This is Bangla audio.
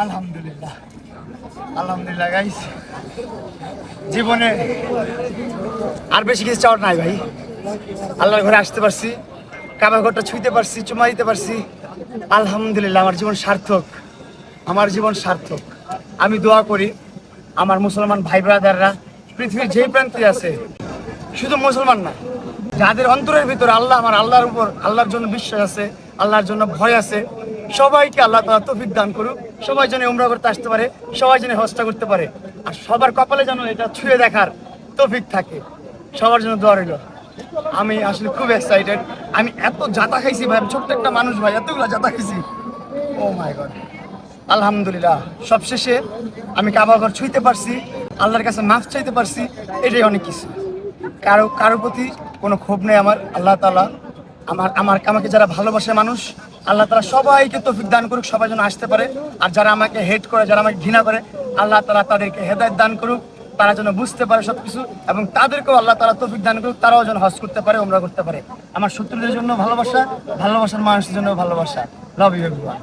আলহামদুলিল্লাহ, আলহামদুলিল্লাহ গাইস, জীবনে আর বেশি কিছু চাওয়ার নাই ভাই। আল্লাহর ঘরে আসতে পারছি, কাবা ঘরটা ছুঁইতে পারছি, চুমা দিতে পারছি, আলহামদুলিল্লাহ। আমার জীবন সার্থক, আমার জীবন সার্থক। আমি দোয়া করি আমার মুসলমান ভাই ব্রাদাররা পৃথিবীর যেই প্রান্তে আছে, শুধু মুসলমান না, যাদের অন্তরের ভিতরে আল্লাহ, আমার আল্লাহর উপর, আল্লাহর জন্য বিশ্বাস আছে, আল্লাহর জন্য ভয় আছে, সবাইকে আল্লাহ তাআলা তৌফিক দান করুক। সবাই যেন উমরা করতে আসতে পারে, সবাই যেন হজটা করতে পারে, আর সবার কপালে যেন এটা ছুঁয়ে দেখার তৌফিক থাকে। সবার জন্য দোয়া রইল। আমি আসলে খুব এক্সাইটেড। আমি এত জাতা খাইছি ভাই, আমি ছোট্ট একটা মানুষ ভাই, এতগুলো জাতা খাইছি। ও মাই গড, আলহামদুলিল্লাহ। সবশেষে আমি কাবা ঘর ছুঁইতে পারছি, আল্লাহর কাছে মাফ চাইতে পারছি, এটাই অনেক কিছু। কারো প্রতি কোনো ক্ষোভ নেই আমার। আল্লাহ তাআলা আমাকে যারা ভালোবাসে মানুষ, আল্লাহ তাআলা সবাইকে তৌফিক দান করুক, সবাই যেন আসতে পারে। আর যারা আমাকে হেট করে, যারা আমাকে ঘৃণা করে, আল্লাহ তাআলা তাদেরকে হেদায়েত দান করুক, তারা যেন বুঝতে পারে সবকিছু, এবং তাদেরকেও আল্লাহ তাআলা তৌফিক দান করুক, তারাও যেন হজ করতে পারে, উমরা করতে পারে। আমার শত্রুদের জন্য ভালোবাসা, ভালোবাসার মানুষের জন্য ভালোবাসা। Love you everyone.